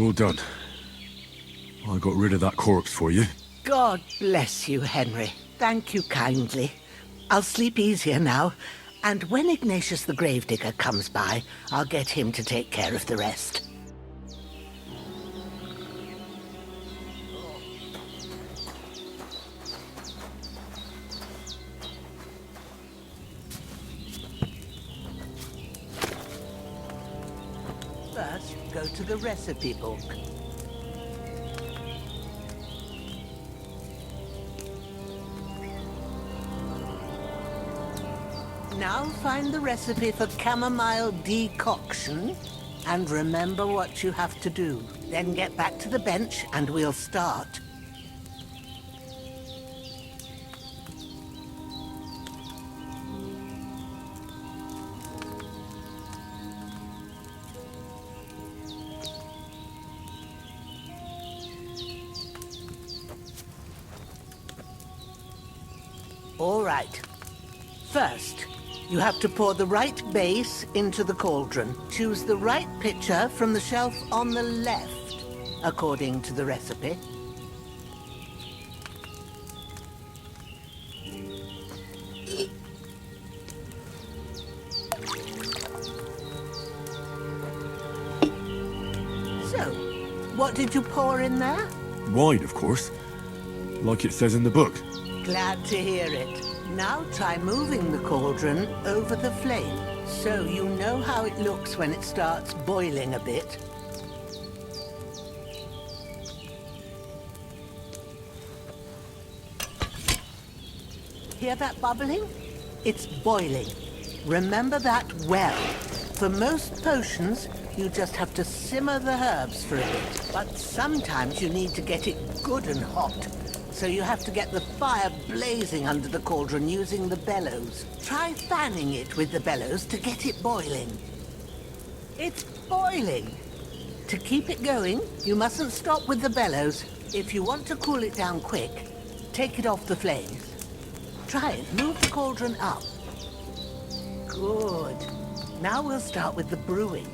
Well done. I got rid of that corpse for you. God bless you, Henry. Thank you kindly. I'll sleep easier now, and when Ignatius the Gravedigger comes by, I'll get him to take care of the rest. First, go to the recipe book. Now find the recipe for chamomile decoction, and remember what you have to do. Then get back to the bench and we'll start. All right. First, you have to pour the right base into the cauldron. Choose the right pitcher from the shelf on the left, according to the recipe. So, what did you pour in there? Wine, of course. Like it says in the book. Glad to hear it. Now try moving the cauldron over the flame, so you know how it looks when it starts boiling a bit. Hear that bubbling? It's boiling. Remember that well. For most potions, you just have to simmer the herbs for a bit, but sometimes you need to get it good and hot. So you have to get the fire blazing under the cauldron using the bellows. Try fanning it with the bellows to get it boiling. It's boiling! To keep it going, you mustn't stop with the bellows. If you want to cool it down quick, take it off the flames. Try it. Move the cauldron up. Good. Now we'll start with the brewing.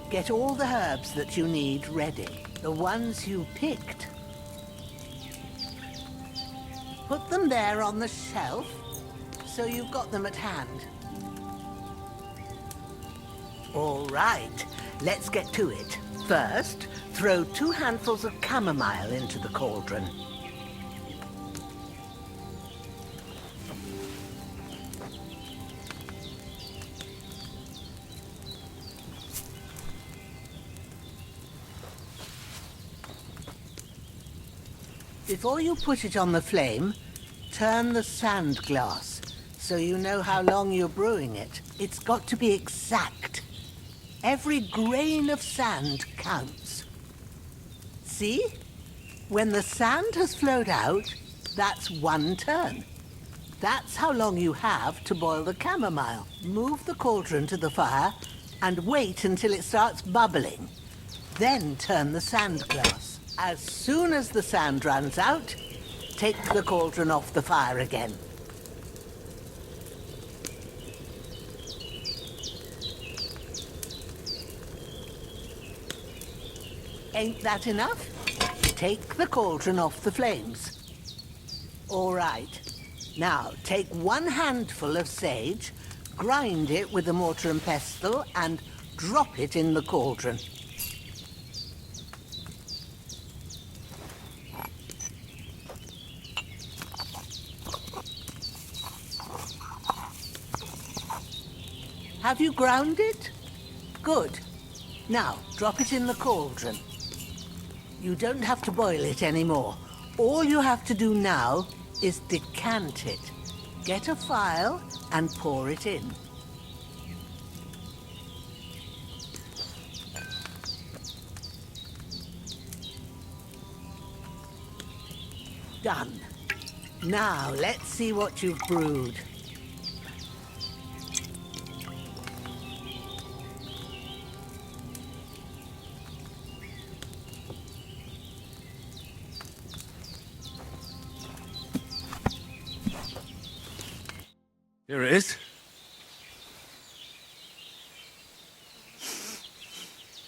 Get all the herbs that you need ready. The ones you picked. Put them there on the shelf, so you've got them at hand. All right, let's get to it. First, throw 2 handfuls of chamomile into the cauldron. Before you put it on the flame, turn the sand glass so you know how long you're brewing it. It's got to be exact. Every grain of sand counts. See? When the sand has flowed out, that's 1 turn. That's how long you have to boil the chamomile. Move the cauldron to the fire and wait until it starts bubbling. Then turn the sand glass. As soon as the sand runs out, take the cauldron off the fire again. Ain't that enough? Take the cauldron off the flames. All right. Now, take 1 handful of sage, grind it with a mortar and pestle, and drop it in the cauldron. Have you ground it? Good. Now, drop it in the cauldron. You don't have to boil it anymore. All you have to do now is decant it. Get a phial and pour it in. Done. Now, let's see what you've brewed. Here it is.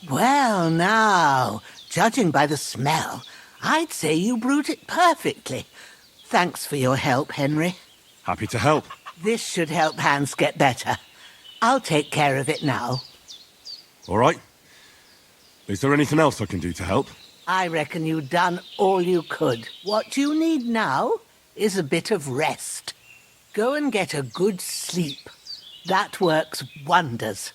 Well, now, Judging by the smell, I'd say you brewed it perfectly. Thanks for your help, Henry. Happy to help. This should help Hans get better. I'll take care of it now. All right. Is there anything else I can do to help? I reckon you've done all you could. What you need now is a bit of rest. Go and get a good sleep. That works wonders.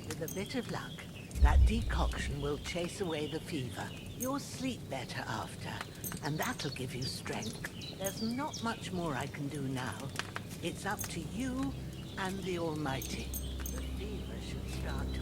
With a bit of luck, that decoction will chase away the fever. You'll sleep better after, and that'll give you strength. There's not much more I can do now. It's up to you and the Almighty. The fever should start to...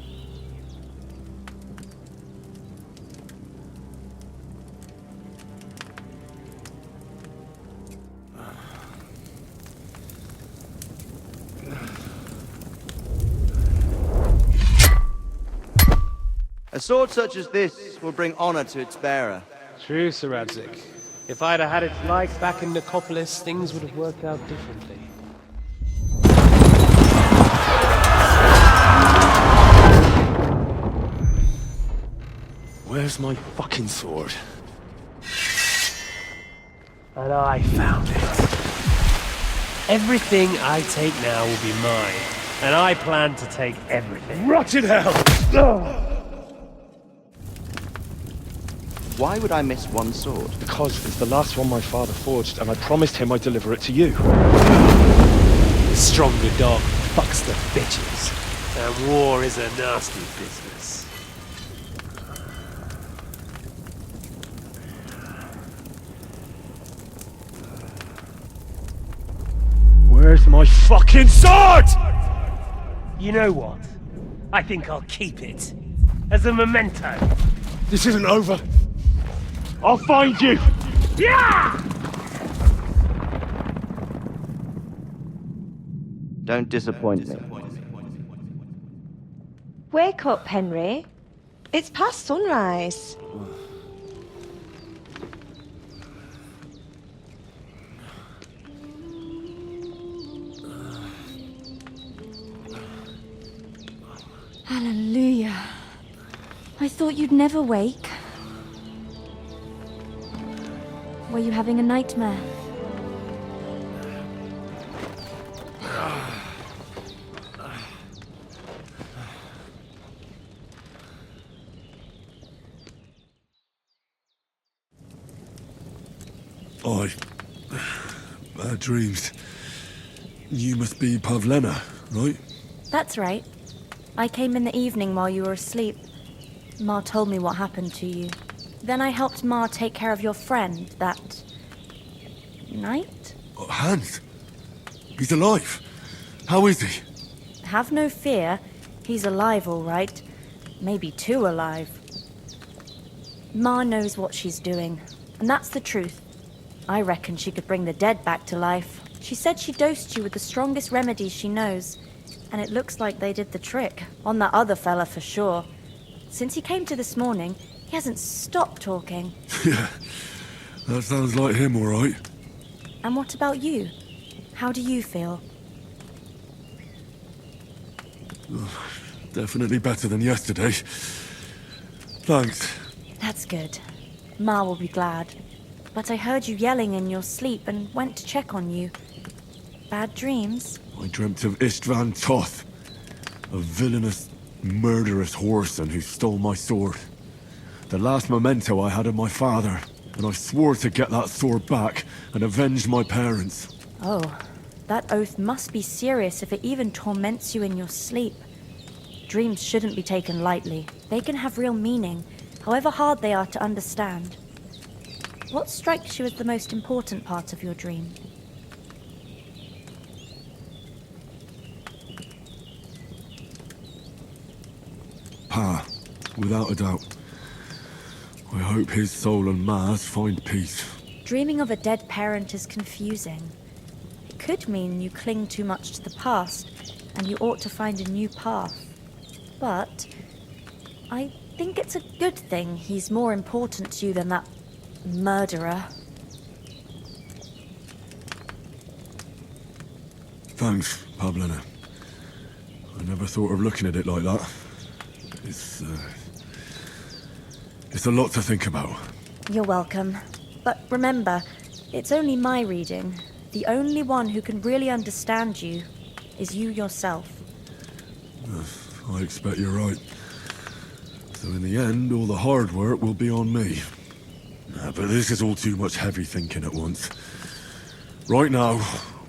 A sword such as this will bring honor to its bearer. True, Sir Radzik. If I'd have had its like back in Nicopolis, things would have worked out differently. Where's my fucking sword? And I found it. Everything I take now will be mine, and I plan to take everything. Rotted hell! Why would I miss one sword? Because it's the last one my father forged, and I promised him I'd deliver it to you. The stronger dog fucks the bitches, and war is a nasty business. Where's my fucking sword? You know what? I think I'll keep it. As a memento. This isn't over. I'll find you! Yeah! Don't disappoint me. Wake up, Henry. It's past sunrise. Hallelujah. I thought you'd never wake. Were you having a nightmare? Bad dreams. You must be Pavlena, right? That's right. I came in the evening while you were asleep. Ma told me what happened to you. Then I helped Ma take care of your friend that... night? Oh, Hans. He's alive. How is he? Have no fear. He's alive, all right. Maybe too alive. Ma knows what she's doing, and that's the truth. I reckon she could bring the dead back to life. She said she dosed you with the strongest remedies she knows, and it looks like they did the trick. On that other fella for sure. Since he came to this morning, he hasn't stopped talking. Yeah, that sounds like him, all right. And what about you? How do you feel? Definitely better than yesterday. Thanks. That's good. Ma will be glad. But I heard you yelling in your sleep and went to check on you. Bad dreams? I dreamt of Istvan Toth, a villainous, murderous whoreson who stole my sword. The last memento I had of my father, and I swore to get that sword back and avenge my parents. Oh, that oath must be serious if it even torments you in your sleep. Dreams shouldn't be taken lightly. They can have real meaning, however hard they are to understand. What strikes you as the most important part of your dream? Pa, without a doubt. I hope his soul and Ma's find peace. Dreaming of a dead parent is confusing. It could mean you cling too much to the past, and you ought to find a new path. But I think it's a good thing he's more important to you than that murderer. Thanks, Pablina. I never thought of looking at it like that. It's a lot to think about. You're welcome. But remember, it's only my reading. The only one who can really understand you is you yourself. I expect you're right. So in the end, all the hard work will be on me. But this is all too much heavy thinking at once. Right now,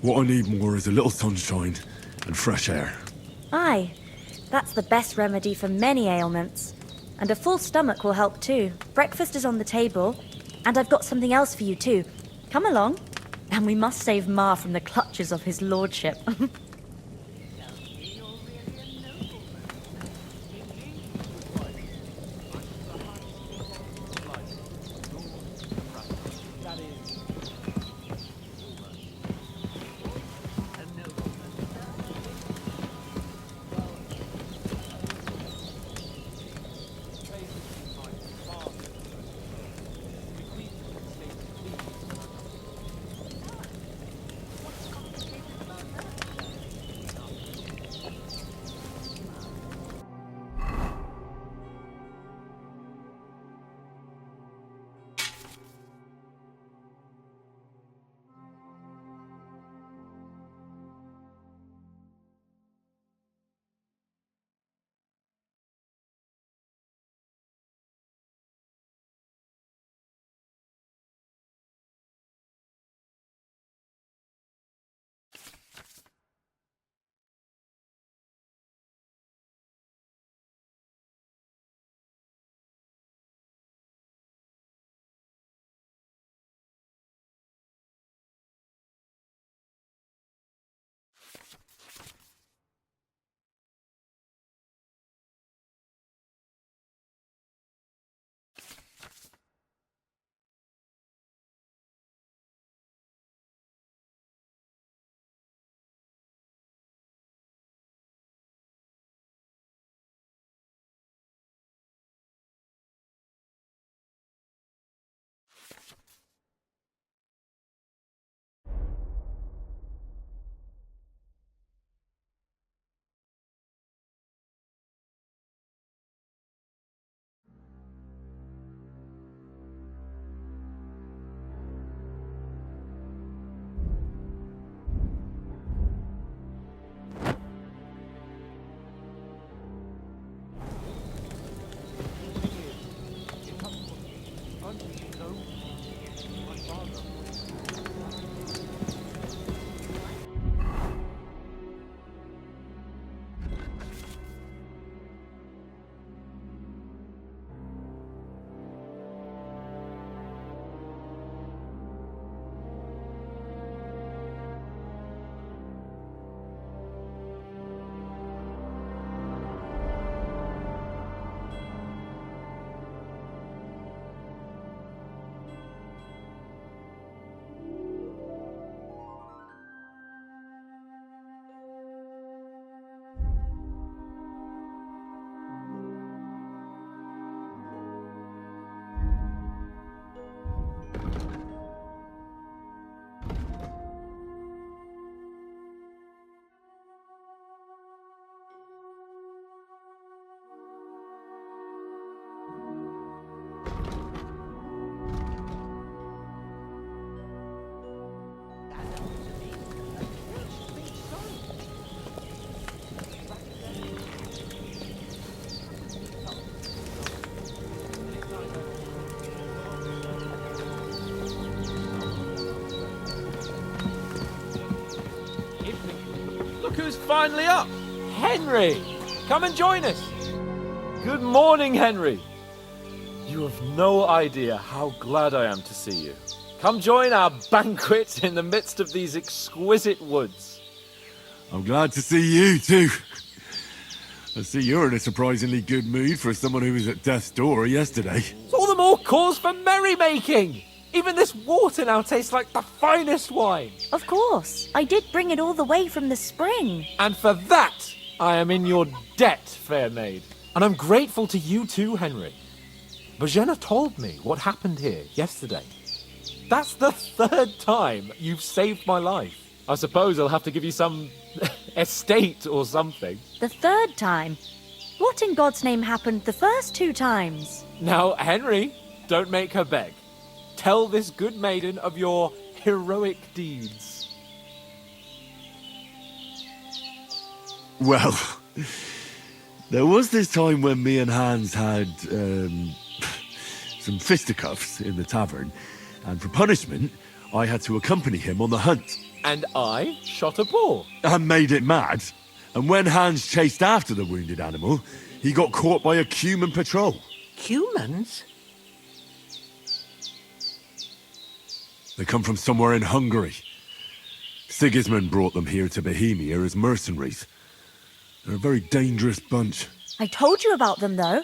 what I need more is a little sunshine and fresh air. Aye, that's the best remedy for many ailments. And a full stomach will help too. Breakfast is on the table, and I've got something else for you too. Come along, and we must save Ma from the clutches of his lordship. Look who's finally up! Henry! Come and join us! Good morning, Henry! You have no idea how glad I am to see you. Come join our banquet in the midst of these exquisite woods. I'm glad to see you too. I see you're in a surprisingly good mood for someone who was at death's door yesterday. It's all the more cause for merrymaking! Even this water now tastes like the finest wine. Of course. I did bring it all the way from the spring. And for that, I am in your debt, fair maid. And I'm grateful to you too, Henry. Bojena told me what happened here yesterday. That's the 3rd time you've saved my life. I suppose I'll have to give you some estate or something. The 3rd time? What in God's name happened the first 2 times? Now, Henry, don't make her beg. Tell this good maiden of your heroic deeds. Well, there was this time when me and Hans had some fisticuffs in the tavern, and for punishment, I had to accompany him on the hunt. And I shot a boar. And made it mad. And when Hans chased after the wounded animal, he got caught by a Cuman patrol. Humans? They come from somewhere in Hungary. Sigismund brought them here to Bohemia as mercenaries. They're a very dangerous bunch. I told you about them, though.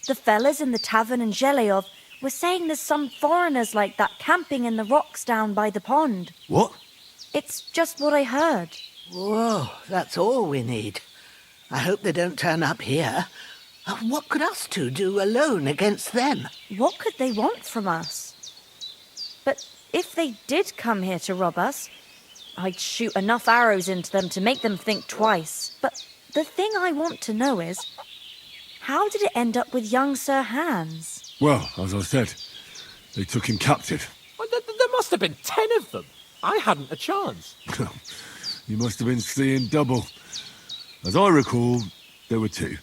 The fellas in the tavern in Zheleov were saying there's some foreigners like that camping in the rocks down by the pond. What? It's just what I heard. Whoa, that's all we need. I hope they don't turn up here. What could us two do alone against them? What could they want from us? But if they did come here to rob us, I'd shoot enough arrows into them to make them think twice. But the thing I want to know is, how did it end up with young Sir Hans? Well, as I said, they took him captive. Well, there must have been 10 of them. I hadn't a chance. You must have been seeing double. As I recall, there were 2.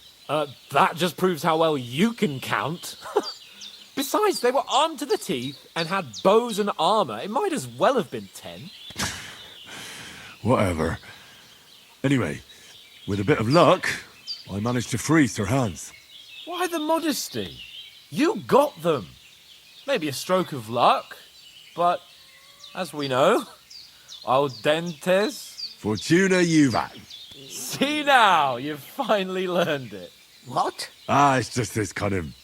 That just proves how well you can count. Besides, they were armed to the teeth and had bows and armor. It might as well have been 10. Whatever. Anyway, with a bit of luck, I managed to free Sir Hans. Why the modesty? You got them. Maybe a stroke of luck, but as we know, audentes. Fortuna juvat. See now, you've finally learned it. What? It's just this kind of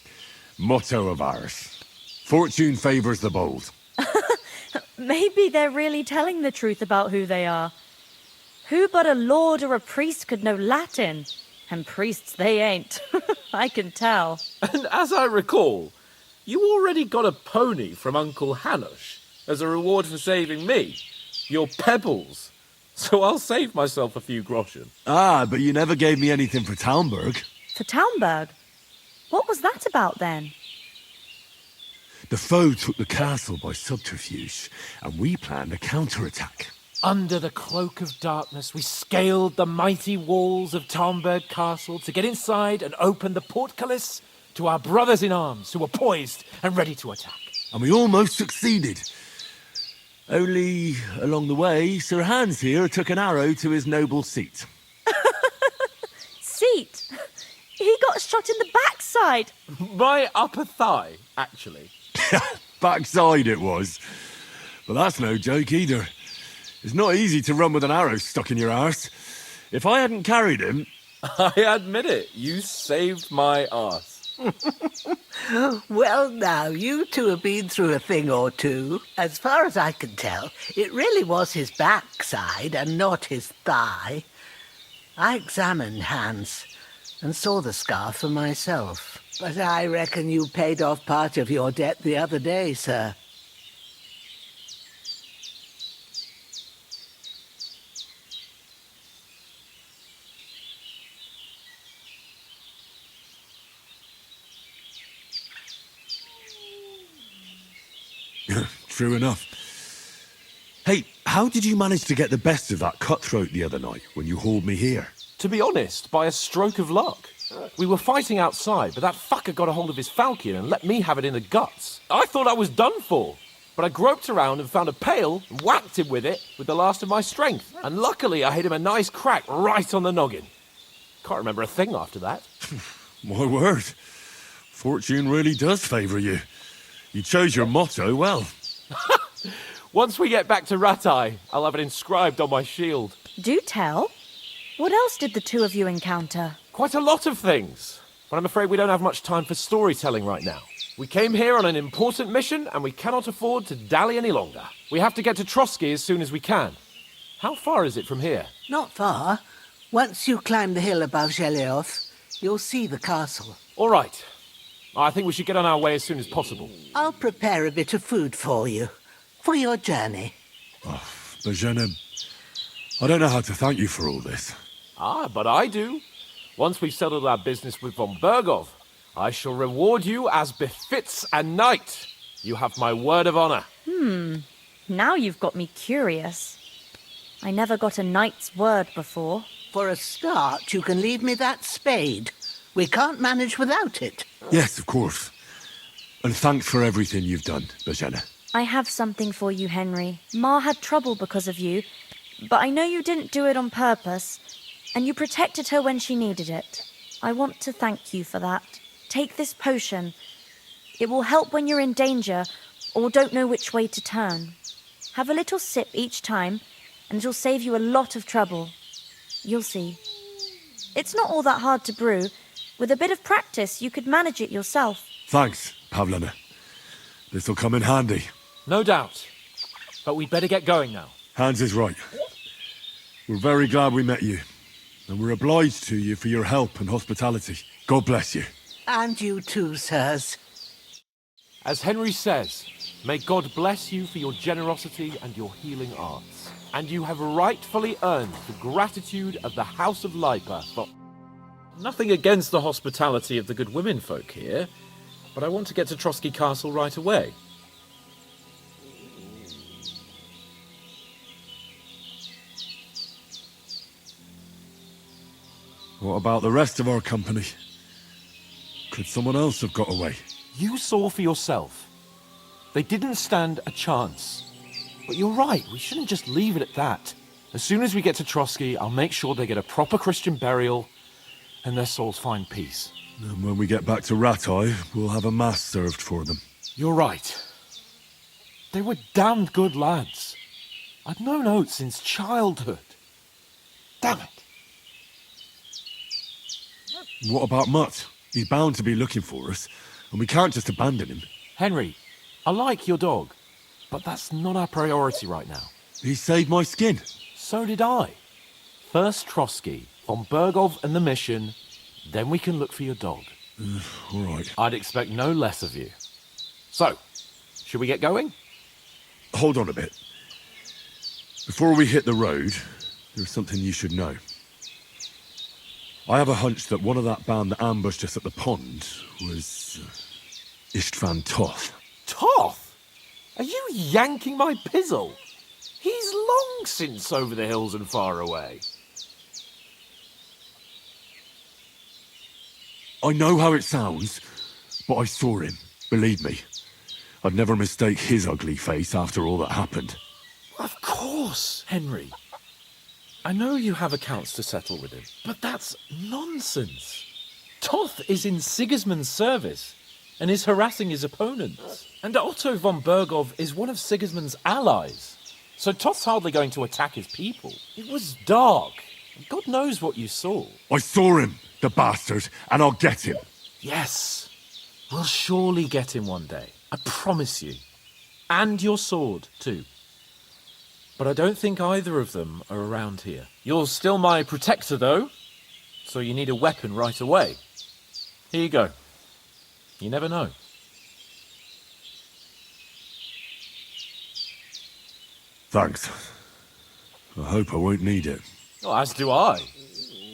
motto of ours. Fortune favours the bold. Maybe they're really telling the truth about who they are. Who but a lord or a priest could know Latin? And priests they ain't. I can tell. And as I recall, you already got a pony from Uncle Hanush as a reward for saving me. Your pebbles. So I'll save myself a few groschen. But you never gave me anything for Talmberg. For Talmberg? What was that about then? The foe took the castle by subterfuge, and we planned a counterattack. Under the cloak of darkness, we scaled the mighty walls of Talmberg Castle to get inside and open the portcullis to our brothers in arms who were poised and ready to attack. And we almost succeeded. Only, along the way, Sir Hans here took an arrow to his noble seat. Seat? He got shot in the backside. My upper thigh, actually. Backside it was. But that's no joke either. It's not easy to run with an arrow stuck in your arse. If I hadn't carried him... I admit it, you saved my arse. Well, now, you two have been through a thing or two. As far as I can tell, it really was his backside and not his thigh. I examined Hans and saw the scar for myself. But I reckon you paid off part of your debt the other day, sir. True enough. Hey, how did you manage to get the best of that cutthroat the other night when you hauled me here? To be honest, by a stroke of luck. We were fighting outside, but that fucker got a hold of his falchion and let me have it in the guts. I thought I was done for, but I groped around and found a pail and whacked him with it with the last of my strength. And luckily I hit him a nice crack right on the noggin. Can't remember a thing after that. My word. Fortune really does favour you. You chose your motto well. Once we get back to Ratai, I'll have it inscribed on my shield. Do tell. What else did the two of you encounter? Quite a lot of things, but I'm afraid we don't have much time for storytelling right now. We came here on an important mission, and we cannot afford to dally any longer. We have to get to Trotsky as soon as we can. How far is it from here? Not far. Once you climb the hill above Zhelioth, you'll see the castle. All right. I think we should get on our way as soon as possible. I'll prepare a bit of food for you, for your journey. Bozhena, I don't know how to thank you for all this. Ah, but I do. Once we've settled our business with von Bergov, I shall reward you as befits a knight. You have my word of honor. Now you've got me curious. I never got a knight's word before. For a start, you can leave me that spade. We can't manage without it. Yes, of course. And thanks for everything you've done, Bozhena. I have something for you, Henry. Ma had trouble because of you, but I know you didn't do it on purpose, and you protected her when she needed it. I want to thank you for that. Take this potion. It will help when you're in danger or don't know which way to turn. Have a little sip each time, and it'll save you a lot of trouble. You'll see. It's not all that hard to brew. With a bit of practice, you could manage it yourself. Thanks, Pavlina. This'll come in handy. No doubt. But we'd better get going now. Hans is right. We're very glad we met you. And we're obliged to you for your help and hospitality. God bless you. And you too, sirs. As Henry says, may God bless you for your generosity and your healing arts. And you have rightfully earned the gratitude of the House of Lipa for... Nothing against the hospitality of the good women folk here, but I want to get to Trotsky Castle right away. What about the rest of our company? Could someone else have got away? You saw for yourself. They didn't stand a chance. But you're right, we shouldn't just leave it at that. As soon as we get to Trotsky, I'll make sure they get a proper Christian burial and their souls find peace. And when we get back to Ratai, we'll have a mass served for them. You're right. They were damned good lads. I'd known Oates since childhood. Damn it. What about Mutt? He's bound to be looking for us, and we can't just abandon him. Henry, I like your dog, but that's not our priority right now. He saved my skin. So did I. First Trotsky, von Bergov and the mission, then we can look for your dog. All right. I'd expect no less of you. So, should we get going? Hold on a bit. Before we hit the road, there's something you should know. I have a hunch that one of that band that ambushed us at the pond was Istvan Toth. Toth? Are you yanking my pizzle? He's long since over the hills and far away. I know how it sounds, but I saw him, believe me. I'd never mistake his ugly face after all that happened. Of course, Henry. I know you have accounts to settle with him, but that's nonsense. Toth is in Sigismund's service and is harassing his opponents. And Otto von Bergov is one of Sigismund's allies. So Toth's hardly going to attack his people. It was dark. God knows what you saw. I saw him, the bastard, and I'll get him. Yes. We'll surely get him one day. I promise you. And your sword, too. But I don't think either of them are around here. You're still my protector, though, so you need a weapon right away. Here you go. You never know. Thanks. I hope I won't need it. Well, as do I.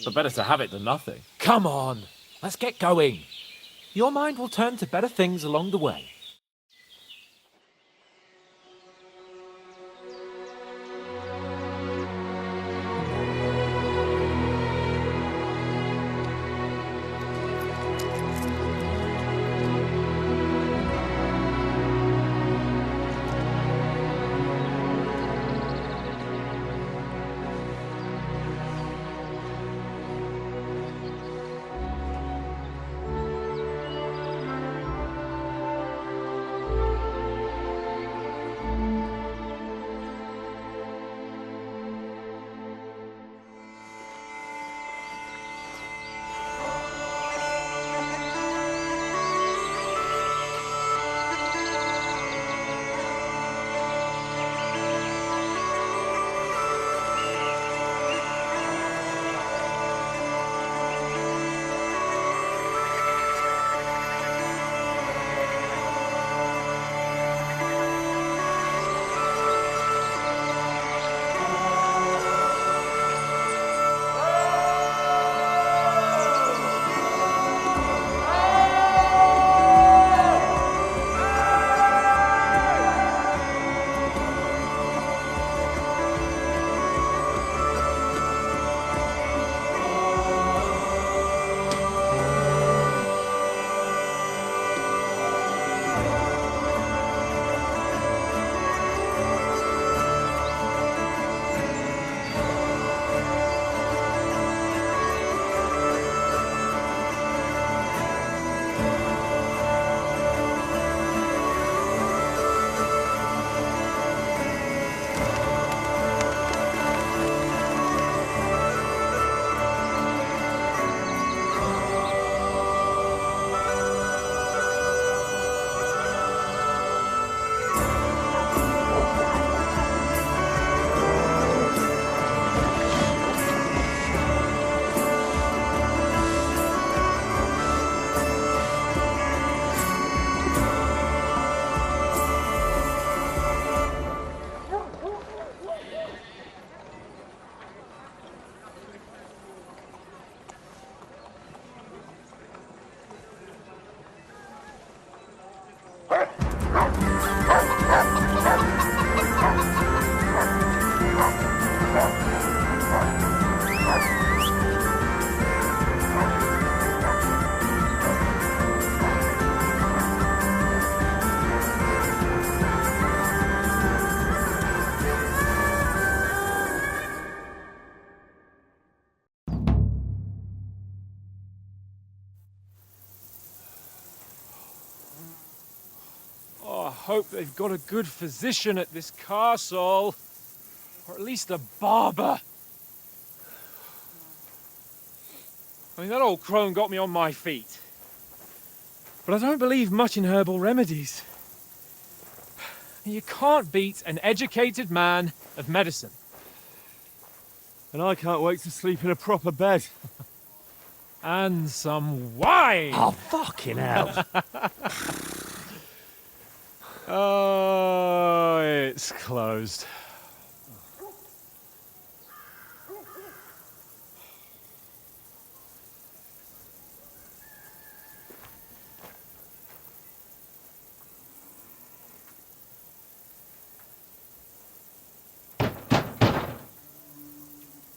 But better to have it than nothing. Come on, let's get going. Your mind will turn to better things along the way. hope they've got a good physician at this castle. Or at least a barber. I mean, that old crone got me on my feet. But I don't believe much in herbal remedies. You can't beat an educated man of medicine. And I can't wait to sleep in a proper bed. And some wine! Oh, fucking hell. Oh, it's closed.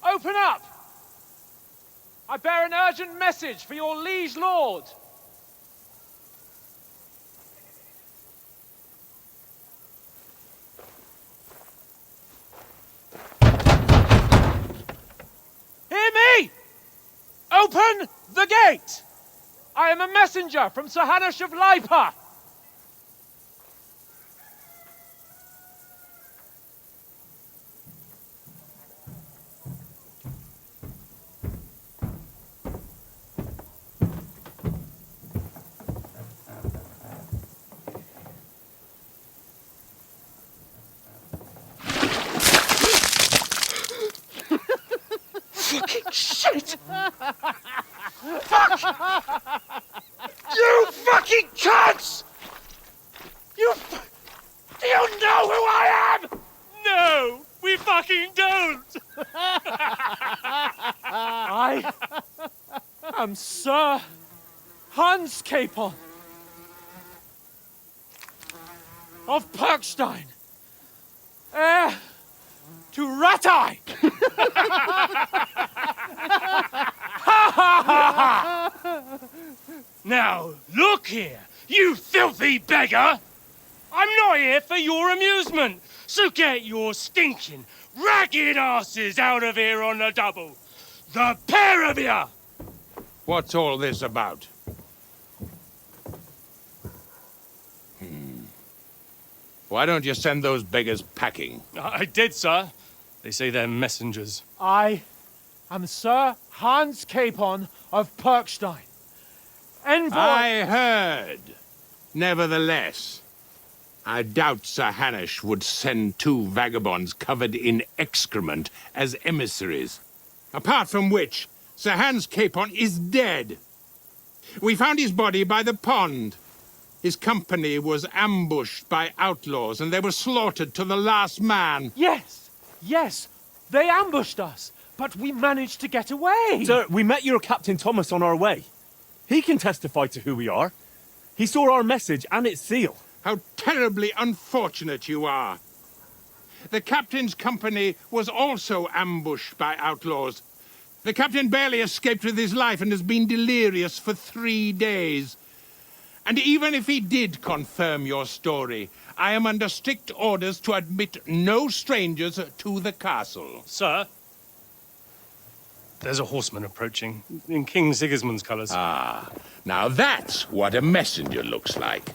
Open up! I bear an urgent message for your liege lord. Hear me! Open the gate! I am a messenger from Sir Hanush of Lipa. Shit! Fuck! You fucking cunts! Do you know who I am? No, we fucking don't! I am Sir Hans Capon of Perkstein, heir to Ratai! Now, look here, you filthy beggar! I'm not here for your amusement, so get your stinking, ragged asses out of here on the double. The pair of you! What's all this about? Why don't you send those beggars packing? I did, sir. They say they're messengers. I am Sir Hans Capon of Perkstein, envoy... I heard. Nevertheless, I doubt Sir Hanush would send two vagabonds covered in excrement as emissaries. Apart from which, Sir Hans Capon is dead. We found his body by the pond. His company was ambushed by outlaws, and they were slaughtered to the last man. Yes, yes, they ambushed us, but we managed to get away. Sir, we met your Captain Thomas on our way. He can testify to who we are. He saw our message and its seal. How terribly unfortunate you are. The captain's company was also ambushed by outlaws. The captain barely escaped with his life and has been delirious for 3 days. And even if he did confirm your story, I am under strict orders to admit no strangers to the castle. Sir, there's a horseman approaching, in King Sigismund's colours. Ah, now that's what a messenger looks like.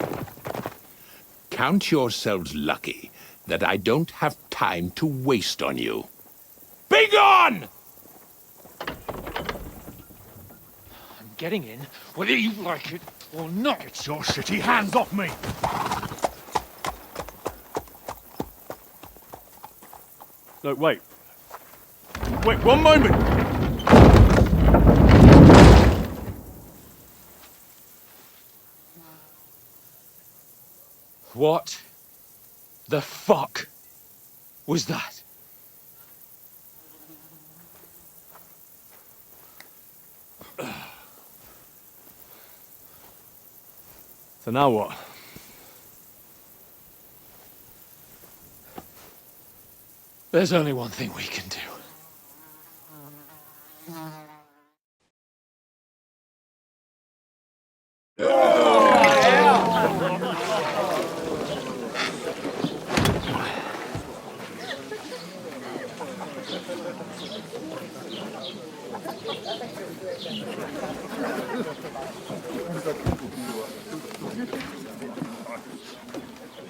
Count yourselves lucky that I don't have time to waste on you. Be gone! I'm getting in, whether you like it or not. Get your shitty hands off me! No, wait. Wait, one moment! What the fuck was that? So now what? There's only one thing we can do.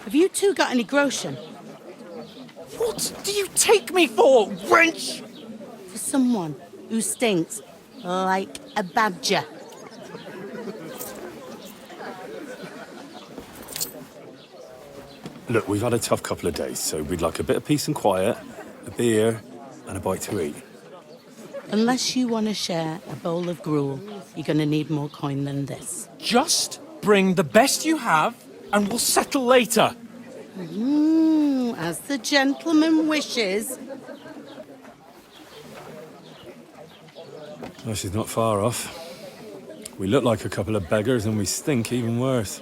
Have you two got any groschen? What do you take me for, wench? For someone who stinks like a badger. Look, we've had a tough couple of days, so we'd like a bit of peace and quiet, a beer, and a bite to eat. Unless you want to share a bowl of gruel, you're going to need more coin than this. Just bring the best you have, and we'll settle later. As the gentleman wishes. Well, she's not far off. We look like a couple of beggars, and we stink even worse.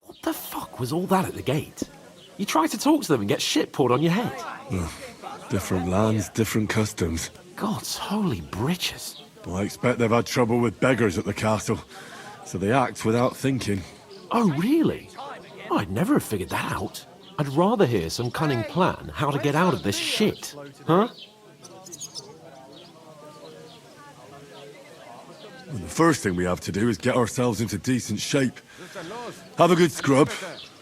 What the fuck was all that at the gate? You try to talk to them and get shit poured on your head. Different lands, different customs. God's holy britches. I expect they've had trouble with beggars at the castle, so they act without thinking. Oh, really? I'd never have figured that out. I'd rather hear some cunning plan how to get out of this shit. Huh? Well, the first thing we have to do is get ourselves into decent shape. Have a good scrub,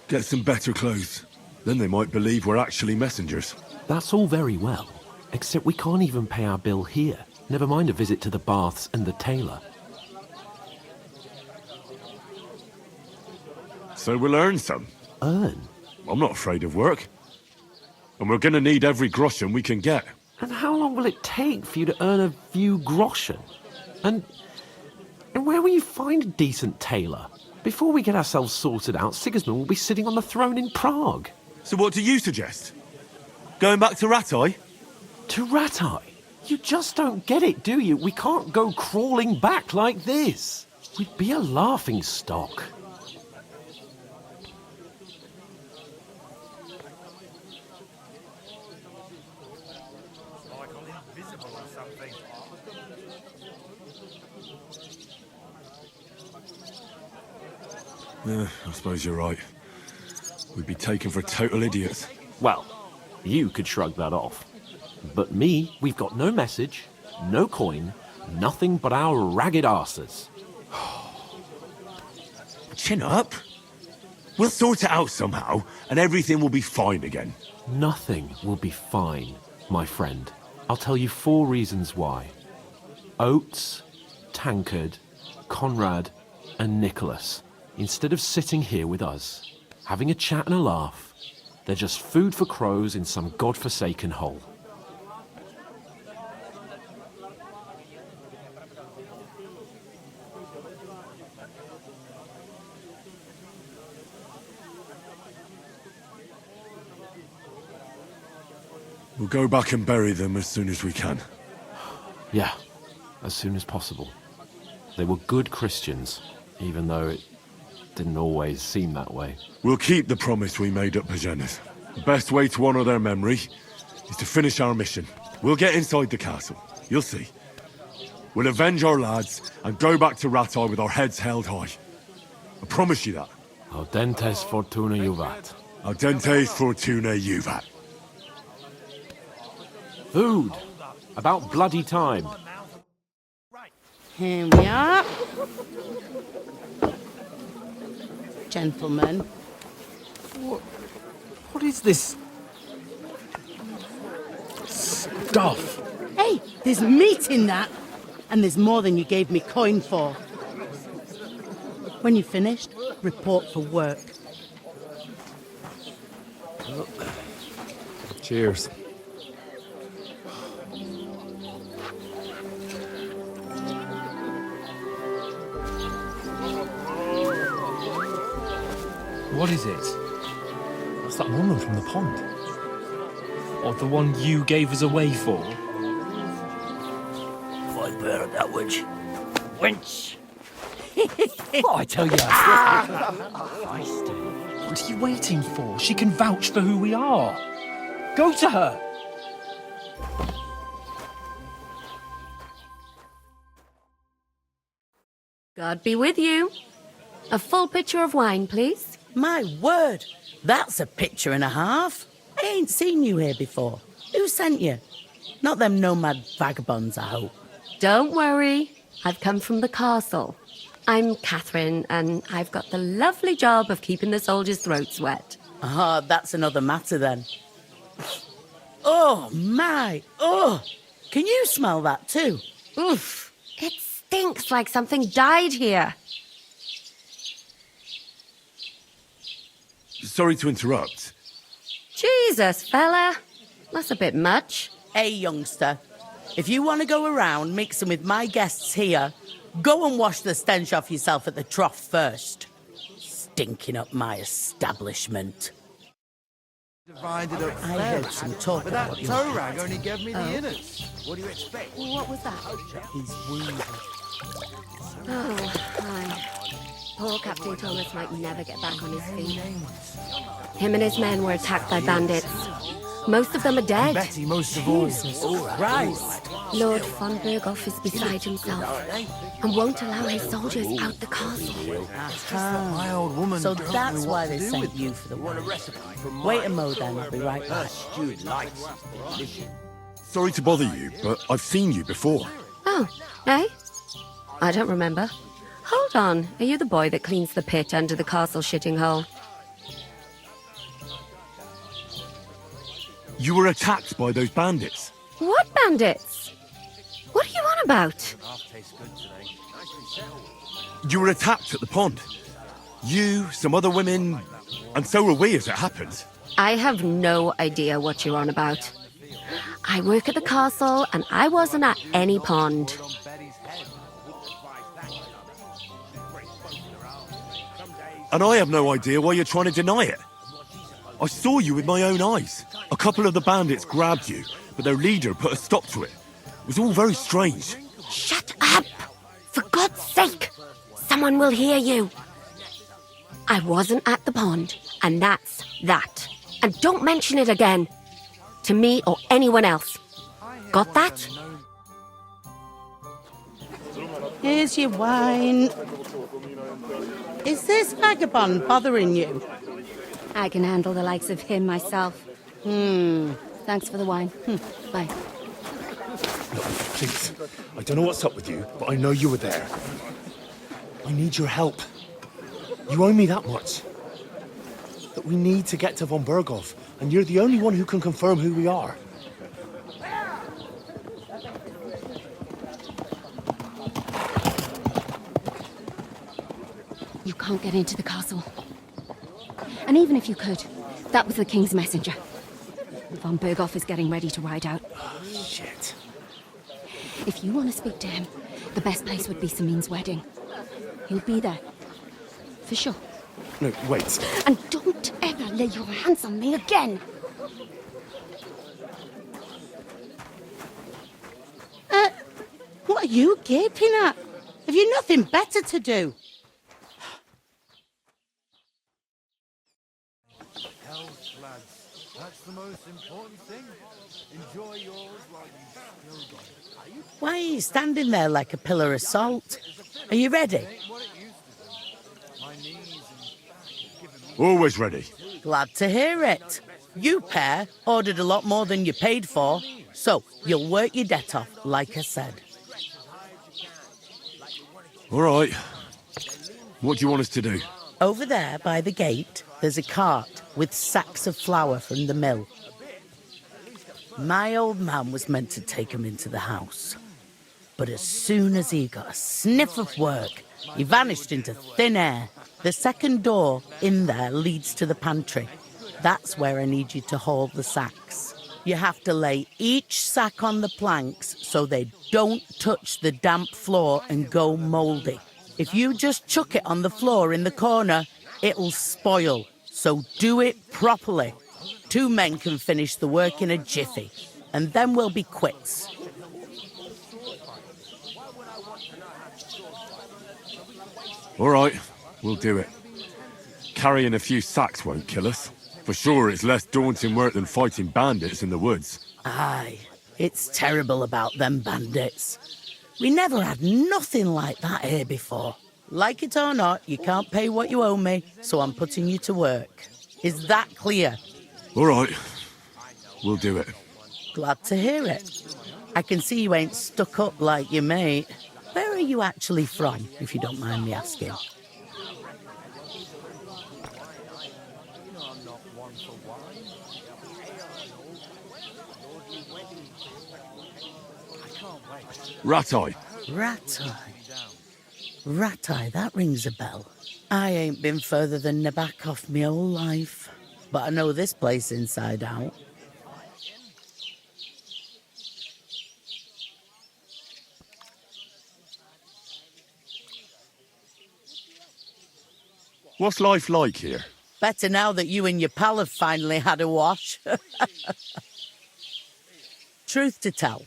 get some better clothes. Then they might believe we're actually messengers. That's all very well, except we can't even pay our bill here. Never mind a visit to the baths and the tailor. So we'll earn some. Earn? I'm not afraid of work. And we're gonna need every groschen we can get. And how long will it take for you to earn a few groschen? And where will you find a decent tailor? Before we get ourselves sorted out, Sigismund will be sitting on the throne in Prague. So what do you suggest? Going back to Ratai? To Ratai? You just don't get it, do you? We can't go crawling back like this. We'd be a laughing stock. Yeah, I suppose you're right. We'd be taken for total idiots. Well, you could shrug that off. But me, we've got no message, no coin, nothing but our ragged arses. Chin up. We'll sort it out somehow, and everything will be fine again. Nothing will be fine, my friend. I'll tell you 4 reasons why. Oates, Tankard, Conrad, and Nicholas. Instead of sitting here with us, having a chat and a laugh, they're just food for crows in some godforsaken hole. We'll go back and bury them as soon as we can. Yeah, as soon as possible. They were good Christians, even though it didn't always seem that way. We'll keep the promise we made at Pagenis. The best way to honor their memory is to finish our mission. We'll get inside the castle. You'll see. We'll avenge our lads and go back to Ratai with our heads held high. I promise you that. Audentes fortuna juvat. Audentes fortuna juvat. Food! About bloody time. Here we are. Gentlemen. What is this stuff? Hey, there's meat in that. And there's more than you gave me coin for. When you're finished, report for work. Cheers. What is it? What's that woman from the pond? Or the one you gave us away for? I'd bear that wench. Wench! Oh, I tell you. What are you waiting for? She can vouch for who we are. Go to her. God be with you. A full pitcher of wine, please. My word, that's a picture and a half. I ain't seen you here before. Who sent you? Not them nomad vagabonds, I hope. Don't worry. I've come from the castle. I'm Catherine, and I've got the lovely job of keeping the soldiers' throats wet. Ah, that's another matter then. Oh, my. Oh, can you smell that too? Oof. It stinks like something died here. Sorry to interrupt. Jesus, fella. That's a bit much. Hey, youngster. If you want to go around mixing with my guests here, go and wash the stench off yourself at the trough first. Stinking up my establishment. Divided up I heard some talk but that about you. toe rag only gave me the innards. What do you expect? What was that? He's wounded. Oh, hi. Poor Captain Thomas might never get back on his feet. Him and his men were attacked by bandits. Most of them are dead. Betty most of all. Jesus Christ. Lord von Berghoff is beside himself and won't allow his soldiers out the castle. My old woman. So told me that's what why to they do sent with you for the wine. Wait a mo then, I'll be right back. Sorry to bother you, but I've seen you before. Oh, eh? I don't remember. Hold on, are you the boy that cleans the pit under the castle shitting hole? You were attacked by those bandits. What bandits? What are you on about? You were attacked at the pond. You, some other women, and so were we as it happened. I have no idea what you're on about. I work at the castle and I wasn't at any pond. And I have no idea why you're trying to deny it. I saw you with my own eyes. A couple of the bandits grabbed you, but their leader put a stop to it. It was all very strange. Shut up! For God's sake! Someone will hear you. I wasn't at the pond, and that's that. And don't mention it again. To me or anyone else. Got that? Here's your wine. Is this vagabond bothering you? I can handle the likes of him myself. Thanks for the wine. Bye. Look, please. I don't know what's up with you, but I know you were there. I need your help. You owe me that much. That we need to get to von Berghoff, and you're the only one who can confirm who we are. You can't get into the castle. And even if you could, that was the King's messenger. Von Berghoff is getting ready to ride out. Shit. If you want to speak to him, the best place would be Samin's wedding. He'll be there. For sure. No, wait. And don't ever lay your hands on me again! What are you gaping at? Have you nothing better to do? Health, lads. That's the most important thing. Enjoy yours while you still got it. Why are you standing there like a pillar of salt? Are you ready? Always ready. Glad to hear it. You pair ordered a lot more than you paid for, so you'll work your debt off, like I said. All right. What do you want us to do? Over there by the gate, there's a cart with sacks of flour from the mill. My old man was meant to take them into the house. But as soon as he got a sniff of work, he vanished into thin air. The second door in there leads to the pantry. That's where I need you to haul the sacks. You have to lay each sack on the planks so they don't touch the damp floor and go mouldy. If you just chuck it on the floor in the corner, it'll spoil. So do it properly. 2 men can finish the work in a jiffy, and then we'll be quits. All right, we'll do it. Carrying a few sacks won't kill us. For sure, it's less daunting work than fighting bandits in the woods. Aye, it's terrible about them bandits. We never had nothing like that here before. Like it or not, you can't pay what you owe me, so I'm putting you to work. Is that clear? All right. We'll do it. Glad to hear it. I can see you ain't stuck up like your mate. Where are you actually from, if you don't mind me asking? Ratai. Ratai. Ratai, that rings a bell. I ain't been further than Nabakov my whole life, but I know this place inside out. What's life like here? Better now that you and your pal have finally had a wash. Truth to tell,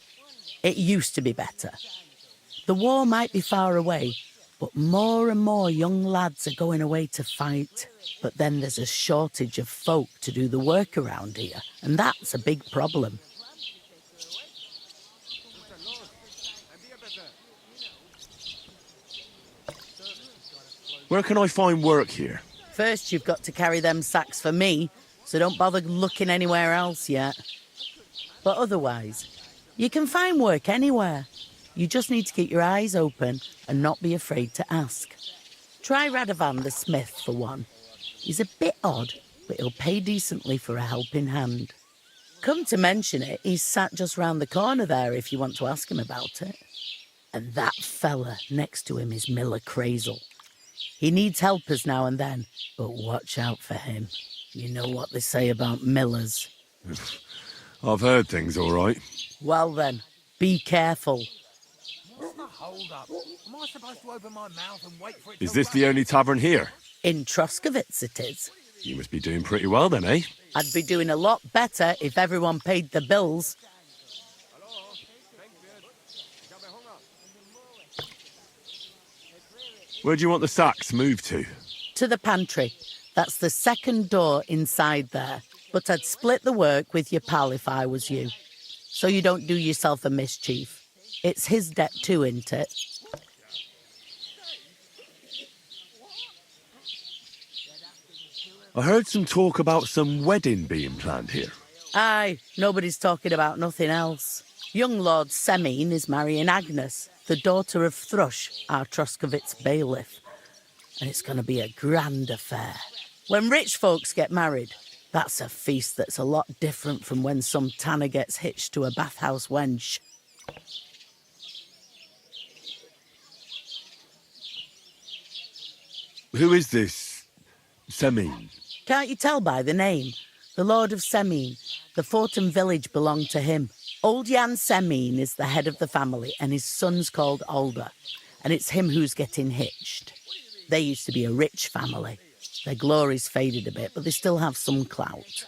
it used to be better. The war might be far away, but more and more young lads are going away to fight. But then there's a shortage of folk to do the work around here, and that's a big problem. Where can I find work here? First, you've got to carry them sacks for me, so don't bother looking anywhere else yet. But otherwise, you can find work anywhere. You just need to keep your eyes open and not be afraid to ask. Try Radovan the smith for one. He's a bit odd, but he'll pay decently for a helping hand. Come to mention it, he's sat just round the corner there if you want to ask him about it. And that fella next to him is Miller Crazel. He needs helpers now and then, but watch out for him. You know what they say about Millers. I've heard things, all right. Well then, be careful. What's the hold up? Am I supposed to open my mouth and wait for it Is to this the only tavern here? In Troskovitz it is. You must be doing pretty well then, eh? I'd be doing a lot better if everyone paid the bills. Where do you want the sacks moved to? To the pantry. That's the second door inside there. But I'd split the work with your pal if I was you. So you don't do yourself a mischief. It's his debt too, isn't it? I heard some talk about some wedding being planned here. Aye, nobody's talking about nothing else. Young Lord Semine is marrying Agnes, the daughter of Thrush, our Troskovitz bailiff. And it's going to be a grand affair. When rich folks get married, that's a feast that's a lot different from when some tanner gets hitched to a bathhouse wench. Who is this Semine? Can't you tell by the name? The Lord of Semine. The fort and village belong to him. Old Jan Semine is the head of the family, and his son's called Alder. And it's him who's getting hitched. They used to be a rich family. Their glory's faded a bit, but they still have some clout.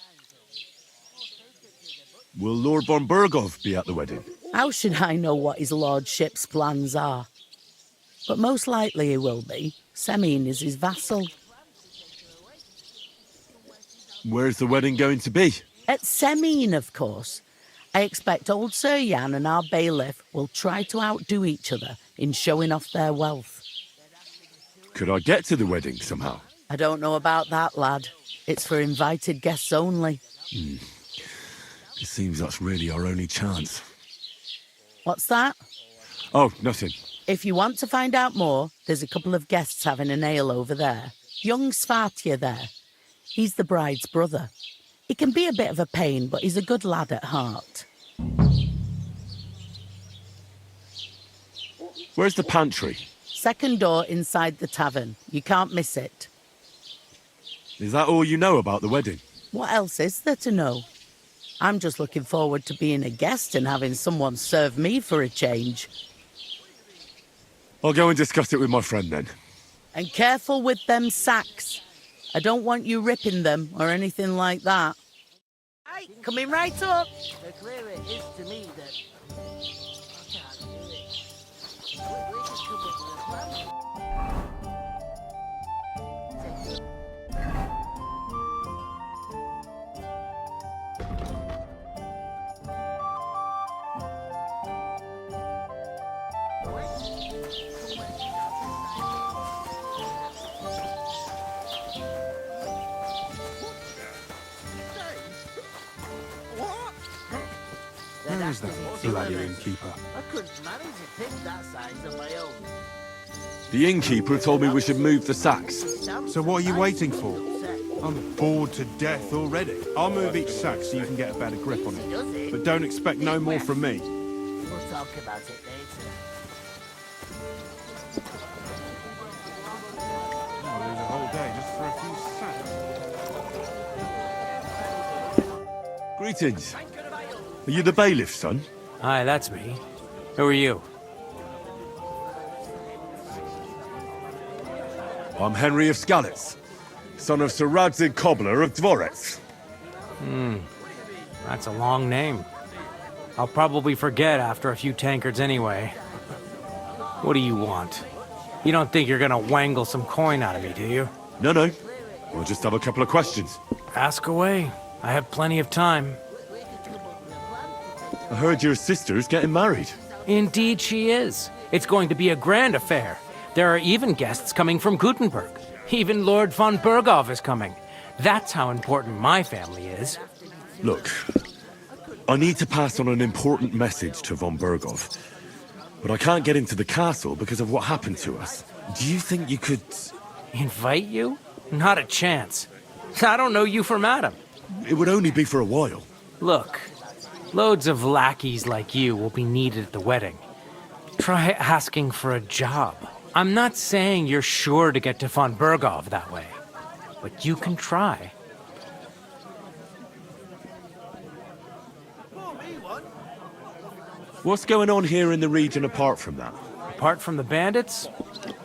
Will Lord von Burgov be at the wedding? How should I know what his lordship's plans are? But most likely he will be. Semine is his vassal. Where's the wedding going to be? At Semine, of course. I expect old Sir Jan and our bailiff will try to outdo each other in showing off their wealth. Could I get to the wedding somehow? I don't know about that, lad. It's for invited guests only. It seems that's really our only chance. What's that? Oh, nothing. If you want to find out more, there's a couple of guests having an ale over there. Young Svartje there. He's the bride's brother. He can be a bit of a pain, but he's a good lad at heart. Where's the pantry? Second door inside the tavern. You can't miss it. Is that all you know about the wedding? What else is there to know? I'm just looking forward to being a guest and having someone serve me for a change. I'll go and discuss it with my friend then. And careful with them sacks. I don't want you ripping them or anything like that. Hey, coming right up. The clearer it is to me that I can't do it. We could come up with a plan. Where is that bloody innkeeper? I couldn't manage a pig that size on my own. The innkeeper told me we should move the sacks. So what are you waiting for? I'm bored to death already. I'll move each sack so you can get a better grip on it. But don't expect no more from me. We'll talk about it later. I'll lose a whole day just for a few sacks. Greetings. Are you the bailiff, son? Hi, that's me. Who are you? I'm Henry of Skalitz, son of Sir Radzig Cobbler of Dvorets. That's a long name. I'll probably forget after a few tankards anyway. What do you want? You don't think you're gonna wangle some coin out of me, do you? No, no. I'll just have a couple of questions. Ask away. I have plenty of time. I heard your sister's getting married. Indeed she is. It's going to be a grand affair. There are even guests coming from Gutenberg. Even Lord von Berghoff is coming. That's how important my family is. Look, I need to pass on an important message to von Berghoff. But I can't get into the castle because of what happened to us. Do you think you could... Invite you? Not a chance. I don't know you from Adam. It would only be for a while. Look, loads of lackeys like you will be needed at the wedding. Try asking for a job. I'm not saying you're sure to get to von Berghoff that way, but you can try. What's going on here in the region apart from that? Apart from the bandits,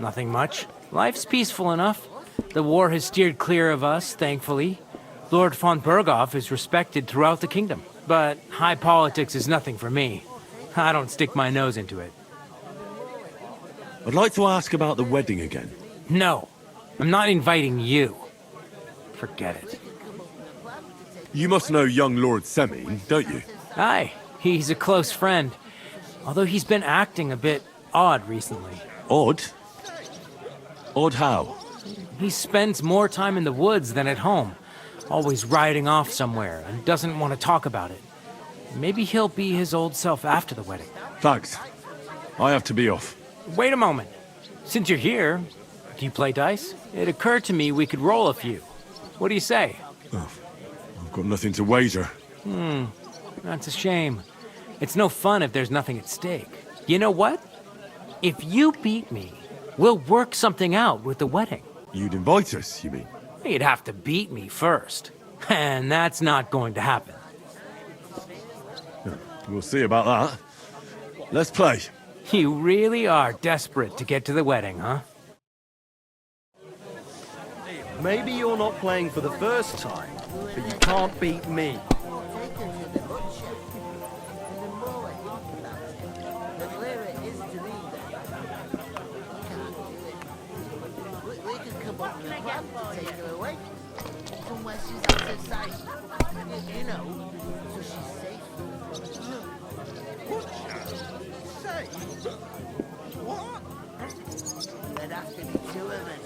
nothing much. Life's peaceful enough. The war has steered clear of us, thankfully. Lord von Berghoff is respected throughout the kingdom, but high politics is nothing for me. I don't stick my nose into it. I'd like to ask about the wedding again. No, I'm not inviting you. Forget it. You must know young Lord Semine, don't you? Aye, he's a close friend. Although he's been acting a bit odd recently. Odd? Odd how? He spends more time in the woods than at home. Always riding off somewhere and doesn't want to talk about it. Maybe he'll be his old self after the wedding. Thanks. I have to be off. Wait a moment. Since you're here, do you play dice? It occurred to me we could roll a few. What do you say? Oh, I've got nothing to wager. That's a shame. It's no fun if there's nothing at stake. You know what? If you beat me, we'll work something out with the wedding. You'd invite us, you mean? You'd have to beat me first. And that's not going to happen. We'll see about that. Let's play. You really are desperate to get to the wedding, huh? Maybe you're not playing for the first time, but you can't beat me.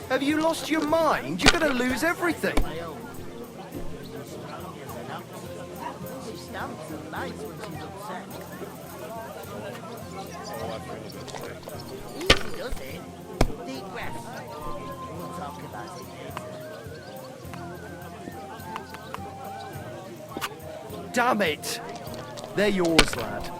Have you lost your mind? You're gonna lose everything. Easy, does it? Deep breath. We'll talk about it later. Damn it! They're yours, lad.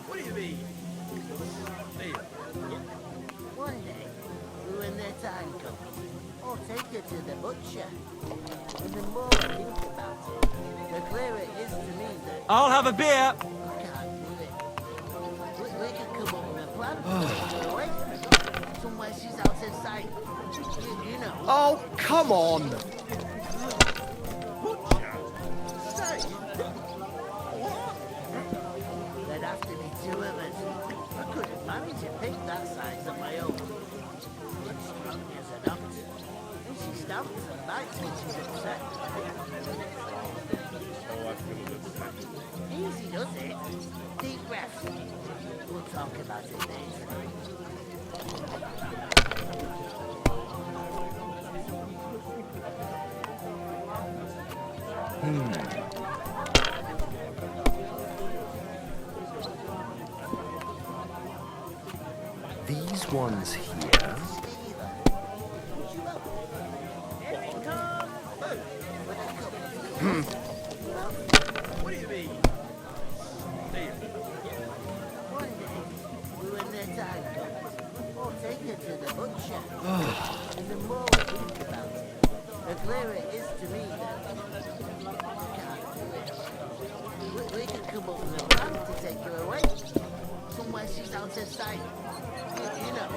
What do you mean? One day, when their time comes, I'll take her to the butcher. And the more I think about it, the clearer it is to me that I'll have a beer. I can't do it. We could come up with a plan to take her away. Somewhere she's out of sight. You know. Oh, come on! There'd have to be two of us. I couldn't manage a pig that size on my own. But strong as a doctor. And She stamps and bites when she's upset. Easy does it. Deep breaths. We'll talk about it later. These ones here. What do you mean? One day, we were there to hang her, or take her to the butcher. And the more we think about it, the clearer it is to me that we can't do it. We can come up with a plan to take her away. Somewhere she's out of sight. You know,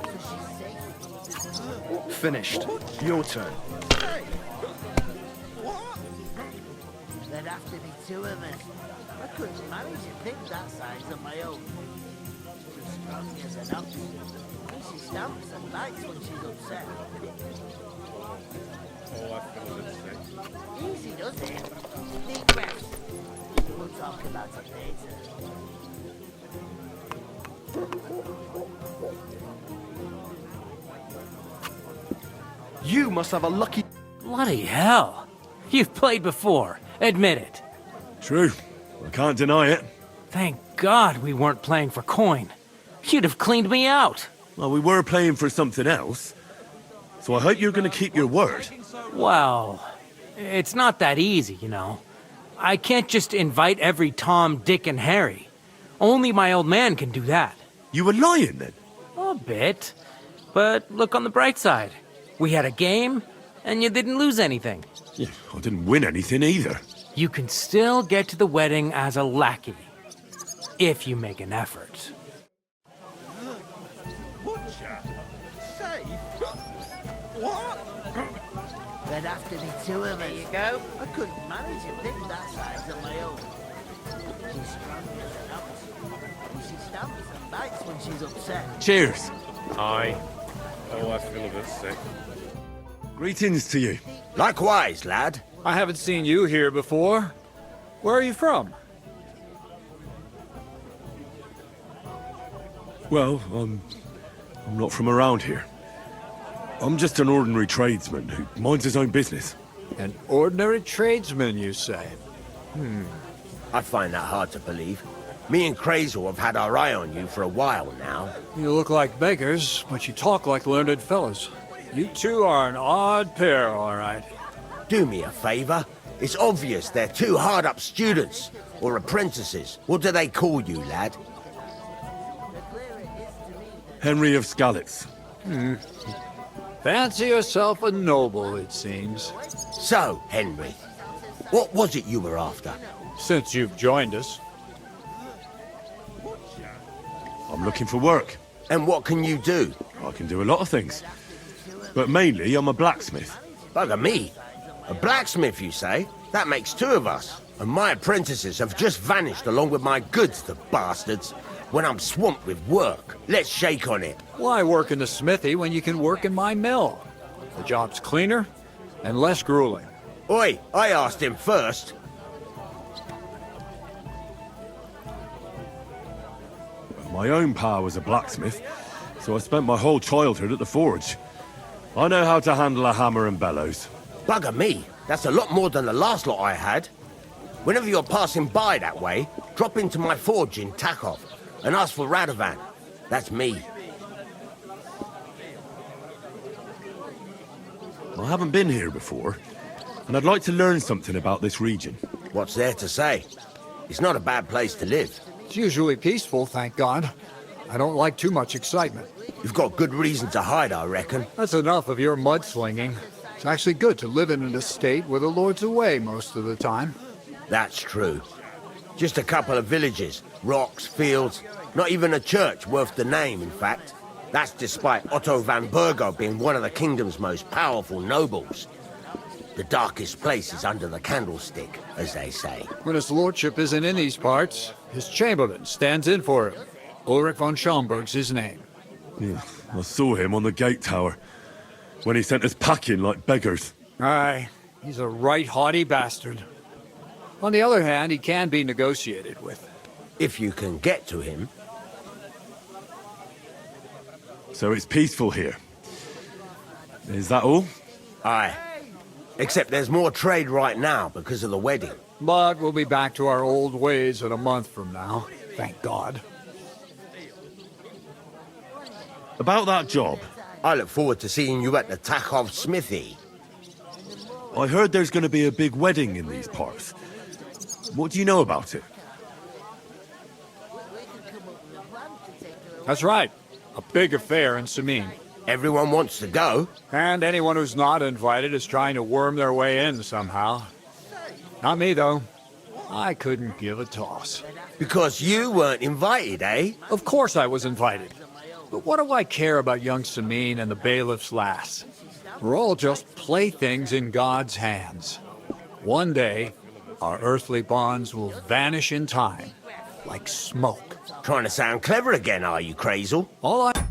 so she's safe. Finished. Your turn. There'd have to be two of us. I couldn't manage a pig that size on my own. She's strong as an ox. And she stamps and bites when she's upset. Easy does it. Deep breaths. We'll talk about it later. You must have a lucky... Bloody hell. You've played before. Admit it. True. I can't deny it. Thank God we weren't playing for coin. You'd have cleaned me out. Well, we were playing for something else. So I hope you're going to keep your word. Well, it's not that easy, you know. I can't just invite every Tom, Dick, and Harry. Only my old man can do that. You were lying then? A bit. But look on the bright side. We had a game, and you didn't lose anything. Yeah, I didn't win anything either. You can still get to the wedding as a lackey. If you make an effort. Butcher? Safe? What? There'd have to be two of us. There you go. I couldn't manage a pig that size on my own. She's strong as an ox. And she stamps and bites when she's upset. Cheers. Aye. Oh, I feel a bit sick. Greetings to you. Likewise, lad. I haven't seen you here before. Where are you from? Well, I'm not from around here. I'm just an ordinary tradesman who minds his own business. An ordinary tradesman, you say? I find that hard to believe. Me and Crazel have had our eye on you for a while now. You look like beggars, but you talk like learned fellows. You two are an odd pair, all right. Do me a favor. It's obvious they're two hard-up students, or apprentices. What do they call you, lad? Henry of Skalitz. Fancy yourself a noble, it seems. So, Henry, what was it you were after? Since you've joined us. I'm looking for work. And what can you do? I can do a lot of things. But mainly, I'm a blacksmith. Bugger me. A blacksmith, you say? That makes two of us. And my apprentices have just vanished along with my goods, the bastards. When I'm swamped with work, let's shake on it. Why work in the smithy when you can work in my mill? The job's cleaner and less grueling. Oi, I asked him first. My own pa was a blacksmith, so I spent my whole childhood at the forge. I know how to handle a hammer and bellows. Bugger me, that's a lot more than the last lot I had. Whenever you're passing by that way, drop into my forge in Takov and ask for Radovan. That's me. I haven't been here before, and I'd like to learn something about this region. What's there to say? It's not a bad place to live. It's usually peaceful, thank God. I don't like too much excitement. You've got good reason to hide, I reckon. That's enough of your mudslinging. It's actually good to live in an estate where the Lord's away most of the time. That's true. Just a couple of villages, rocks, fields, not even a church worth the name, in fact. That's despite Otto van Burgo being one of the kingdom's most powerful nobles. The darkest place is under the candlestick, as they say. When his lordship isn't in these parts, his chamberlain stands in for him. Ulrich von Schaumburg's his name. Yeah, I saw him on the gate tower. when he sent us packing like beggars. Aye, he's a right haughty bastard. On the other hand, he can be negotiated with. If you can get to him. So it's peaceful here. Is that all? Aye. Except there's more trade right now because of the wedding. But we'll be back to our old ways in a month from now. Thank God. About that job. I look forward to seeing you at the Takhov smithy. I heard there's going to be a big wedding in these parts. What do you know about it? That's right. A big affair in Samin. Everyone wants to go. And anyone who's not invited is trying to worm their way in somehow. Not me, though. I couldn't give a toss. Because you weren't invited, eh? Of course I was invited. But what do I care about young Samin and the bailiff's lass? We're all just playthings in God's hands. One day, our earthly bonds will vanish in time, like smoke. Trying to sound clever again, are you, Crazel? All I...